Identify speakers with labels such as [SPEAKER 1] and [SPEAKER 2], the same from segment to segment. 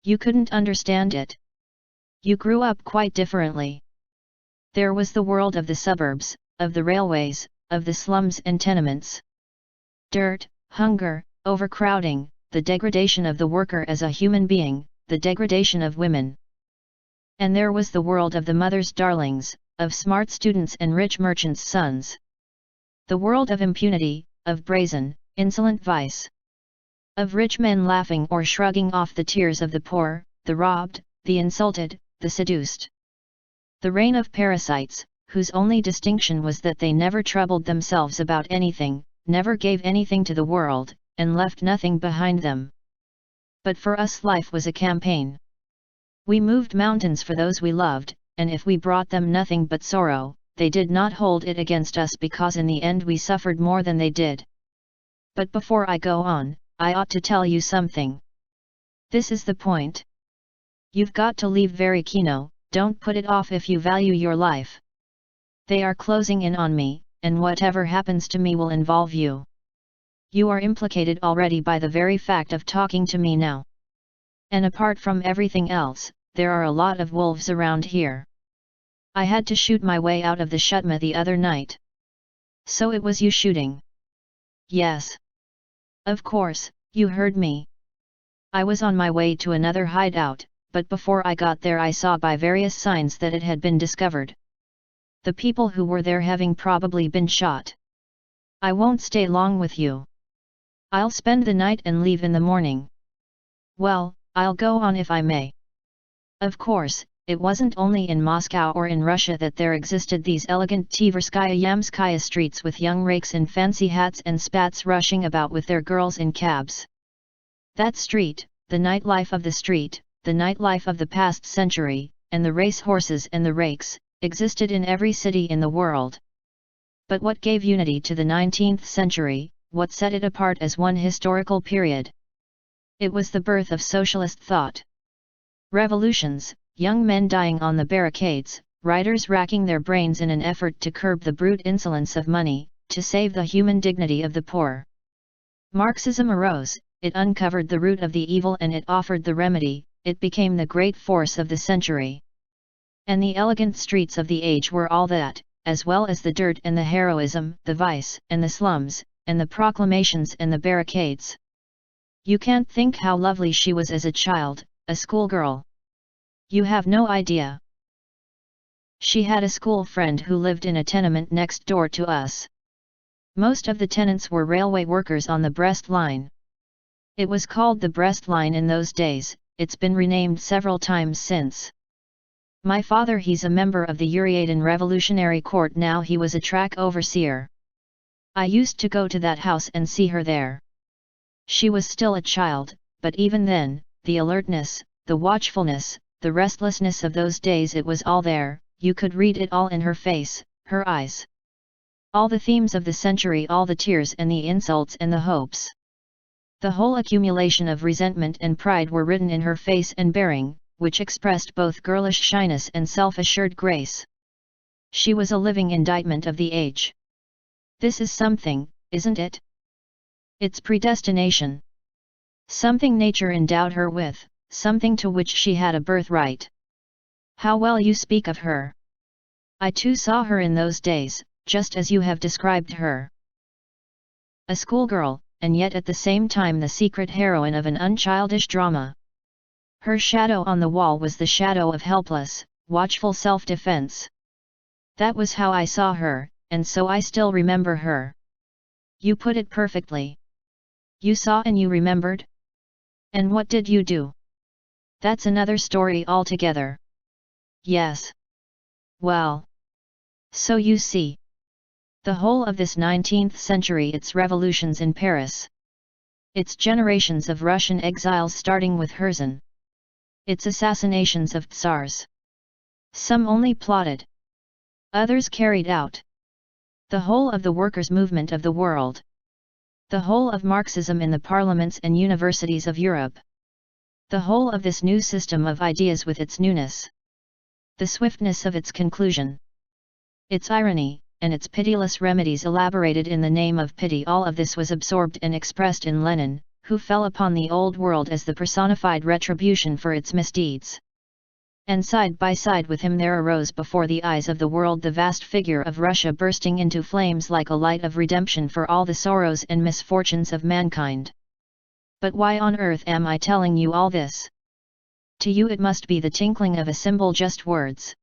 [SPEAKER 1] You couldn't understand it. You grew up quite differently. There was the world of the suburbs, of the railways, of the slums and tenements. Dirt, hunger, overcrowding, the degradation of the worker as a human being, the degradation of women. And there was the world of the mother's darlings, of smart students and rich merchants' sons. The world of impunity, of brazen, insolent vice. Of rich men laughing or shrugging off the tears of the poor, the robbed, the insulted, the seduced. The reign of parasites, whose only distinction was that they never troubled themselves about anything, never gave anything to the world, and left nothing behind them. But for us life was a campaign. We moved mountains for those we loved, and if we brought them nothing but sorrow, they did not hold it against us because in the end we suffered more than they did. But before I go on, I ought to tell you something. This is the point. You've got to leave varykino, don't put it off if you value your life. They are closing in on me, and whatever happens to me will involve you. You are implicated already by the very fact of talking to me now. And apart from everything else, there are a lot of wolves around here. I had to shoot my way out of the shutma the other night. So it was you shooting? Yes. Of course, you heard me. I was on my way to another hideout, but before I got there I saw by various signs that it had been discovered. The people who were there having probably been shot. I won't stay long with you. I'll spend the night and leave in the morning. Well, I'll go on if I may. Of course, it wasn't only in Moscow or in Russia that there existed these elegant Tverskaya Yamskaya streets with young rakes in fancy hats and spats rushing about with their girls in cabs. That street, the nightlife of the street, the nightlife of the past century, and the race horses and the rakes, existed in every city in the world. But what gave unity to the 19th century, what set it apart as one historical period? It was the birth of socialist thought. Revolutions, young men dying on the barricades, writers racking their brains in an effort to curb the brute insolence of money, to save the human dignity of the poor. Marxism arose, it uncovered the root of the evil and it offered the remedy, it became the great force of the century. And the elegant streets of the age were all that, as well as the dirt and the heroism, the vice and the slums, and the proclamations and the barricades. You can't think how lovely she was as a child, a schoolgirl. You have no idea. She had a school friend who lived in a tenement next door to us. Most of the tenants were railway workers on the Brest line. It was called the Brest line in those days, it's been renamed several times since. My father, he's a member of the Yurii Revolutionary Court now, he was a track overseer. I used to go to that house and see her there. She was still a child, but even then, the alertness, the watchfulness, the restlessness of those days, it was all there, you could read it all in her face, her eyes. All the themes of the century, all the tears and the insults and the hopes. The whole accumulation of resentment and pride were written in her face and bearing, which expressed both girlish shyness and self-assured grace. She was a living indictment of the age. This is something, isn't it? It's predestination. Something nature endowed her with, something to which she had a birthright. How well you speak of her. I too saw her in those days, just as you have described her. A schoolgirl, and yet at the same time the secret heroine of an unchildish drama. Her shadow on the wall was the shadow of helpless, watchful self-defense. That was how I saw her, and so I still remember her. You put it perfectly. You saw and you remembered? And what did you do? That's another story altogether. Yes. Well. So you see. The whole of this 19th century, its revolutions in Paris. Its generations of Russian exiles starting with Herzen. Its assassinations of tsars. Some only plotted. Others carried out. The whole of the workers' movement of the world. The whole of Marxism in the parliaments and universities of Europe. The whole of this new system of ideas with its newness. The swiftness of its conclusion. Its irony, and its pitiless remedies elaborated in the name of pity, all of this was absorbed and expressed in Lenin, who fell upon the old world as the personified retribution for its misdeeds. And side by side with him there arose before the eyes of the world the vast figure of Russia bursting into flames like a light of redemption for all the sorrows and misfortunes of mankind. But why on earth am I telling you all this? To you it must be the tinkling of a cymbal, just words.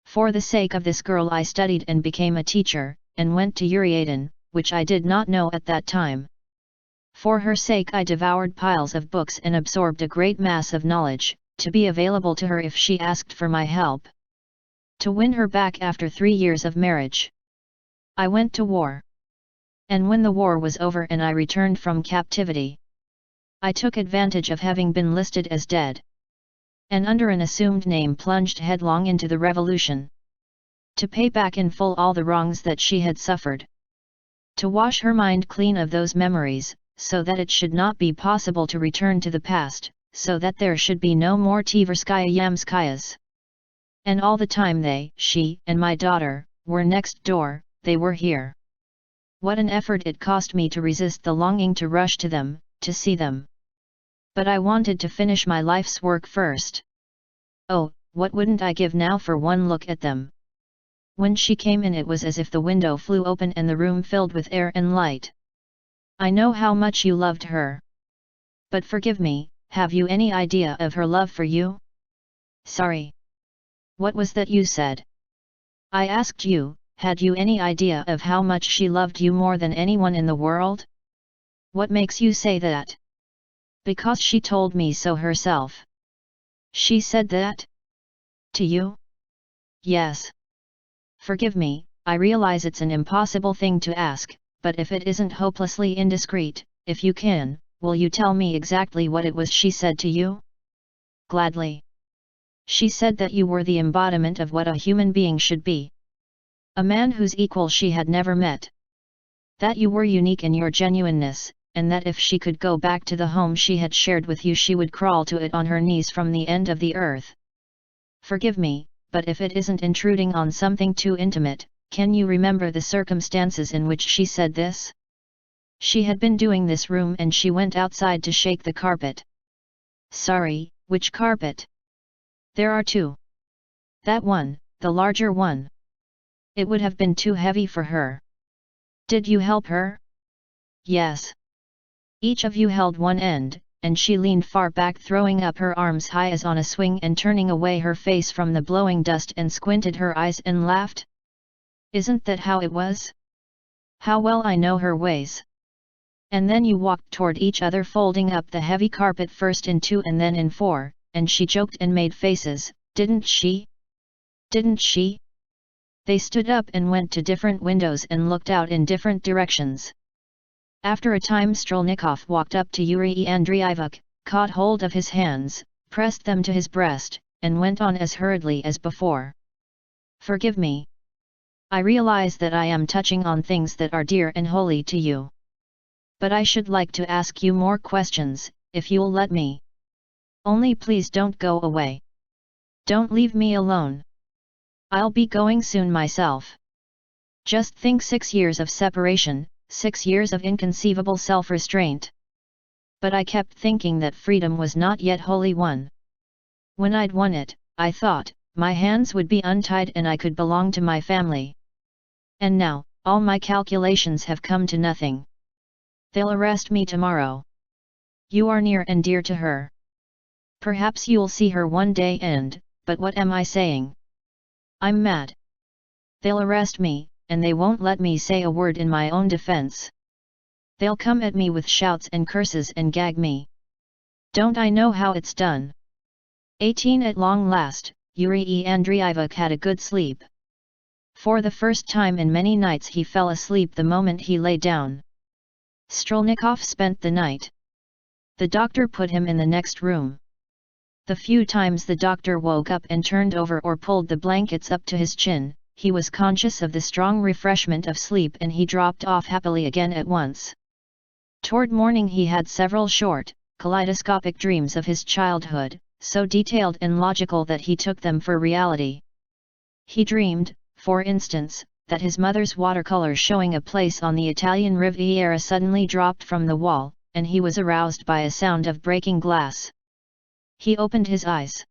[SPEAKER 1] For the sake of this girl I studied and became a teacher, and went to Yurii, which I did not know at that time. For her sake I devoured piles of books and absorbed a great mass of knowledge, to be available to her if she asked for my help. To win her back after 3 years of marriage. I went to war. And when the war was over and I returned from captivity, I took advantage of having been listed as dead, and under an assumed name plunged headlong into the revolution. To pay back in full all the wrongs that she had suffered. To wash her mind clean of those memories, so that it should not be possible to return to the past, so that there should be no more Tverskaya Yamskayas. And all the time she, and my daughter, were next door, they were here. What an effort it cost me to resist the longing to rush to them, to see them. But I wanted to finish my life's work first. Oh, what wouldn't I give now for one look at them? When she came in it was as if the window flew open and the room filled with air and light. I know how much you loved her. But forgive me, have you any idea of her love for you? Sorry. What was that you said? I asked you, had you any idea of how much she loved you more than anyone in the world? What makes you say that? Because she told me so herself. She said that? To you? Yes. Forgive me, I realize it's an impossible thing to ask, but if it isn't hopelessly indiscreet, if you can, will you tell me exactly what it was she said to you? Gladly. She said that you were the embodiment of what a human being should be. A man whose equal she had never met. That you were unique in your genuineness, and that if she could go back to the home she had shared with you she would crawl to it on her knees from the end of the earth. Forgive me, but if it isn't intruding on something too intimate, can you remember the circumstances in which she said this? She had been doing this room and she went outside to shake the carpet. Sorry, which carpet? There are 2. That one, the larger one. It would have been too heavy for her. Did you help her? Yes. Each of you held one end, and she leaned far back throwing up her arms high as on a swing and turning away her face from the blowing dust and squinted her eyes and laughed. Isn't that how it was? How well I know her ways. And then you walked toward each other folding up the heavy carpet first in 2 and then in 4, and she joked and made faces, didn't she? Didn't she? They stood up and went to different windows and looked out in different directions. After a time Strelnikov walked up to Yurii Andreevich, caught hold of his hands, pressed them to his breast, and went on as hurriedly as before. Forgive me. I realize that I am touching on things that are dear and holy to you. But I should like to ask you more questions, if you'll let me. Only please don't go away. Don't leave me alone. I'll be going soon myself. Just think 6 years of separation, 6 years of inconceivable self-restraint. But I kept thinking that freedom was not yet wholly won. When I'd won it, I thought, my hands would be untied and I could belong to my family. And now, all my calculations have come to nothing. They'll arrest me tomorrow. You are near and dear to her. Perhaps you'll see her one day and, but what am I saying? I'm mad. They'll arrest me, and they won't let me say a word in my own defense. They'll come at me with shouts and curses and gag me. Don't I know how it's done? 18 At long last, Yurii Andreevich had a good sleep. For the first time in many nights he fell asleep the moment he lay down. Strelnikov spent the night. The doctor put him in the next room. The few times the doctor woke up and turned over or pulled the blankets up to his chin, he was conscious of the strong refreshment of sleep and he dropped off happily again at once. Toward morning he had several short, kaleidoscopic dreams of his childhood, so detailed and logical that he took them for reality. He dreamed, for instance, that his mother's watercolor showing a place on the Italian Riviera suddenly dropped from the wall, and he was aroused by a sound of breaking glass. He opened his eyes.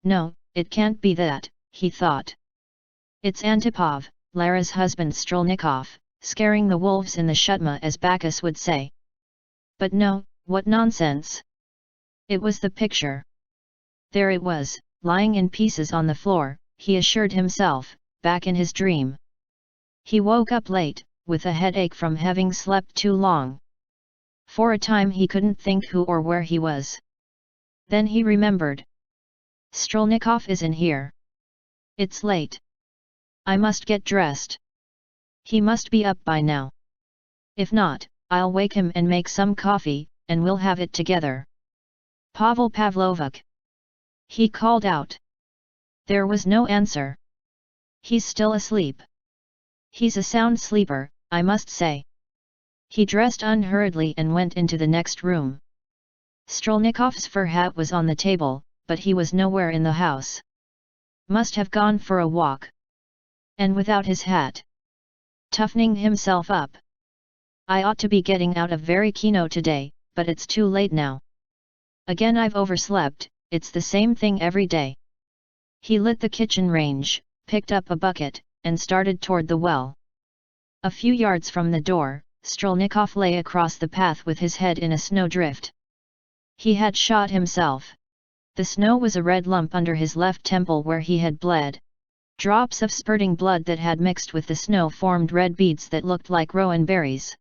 [SPEAKER 1] No, it can't be that, he thought. It's Antipov, Lara's husband Strelnikov, scaring the wolves in the shutma, as Bacchus would say. But no, what nonsense! It was the picture. There it was, lying in pieces on the floor, he assured himself, back in his dream. He woke up late, with a headache from having slept too long. For a time he couldn't think who or where he was. Then he remembered. Strelnikov is in here. It's late. I must get dressed. He must be up by now. If not, I'll wake him and make some coffee, and we'll have it together. Pavel Pavlovich! He called out. There was no answer. He's still asleep. He's a sound sleeper, I must say. He dressed unhurriedly and went into the next room. Strelnikov's fur hat was on the table, but he was nowhere in the house. Must have gone for a walk. And without his hat. Toughening himself up. I ought to be getting out of varykino today, but it's too late now. Again I've overslept, it's the same thing every day. He lit the kitchen range, picked up a bucket, and started toward the well. A few yards from the door, Strelnikov lay across the path with his head in a snowdrift. He had shot himself. The snow was a red lump under his left temple where he had bled. Drops of spurting blood that had mixed with the snow formed red beads that looked like rowan berries.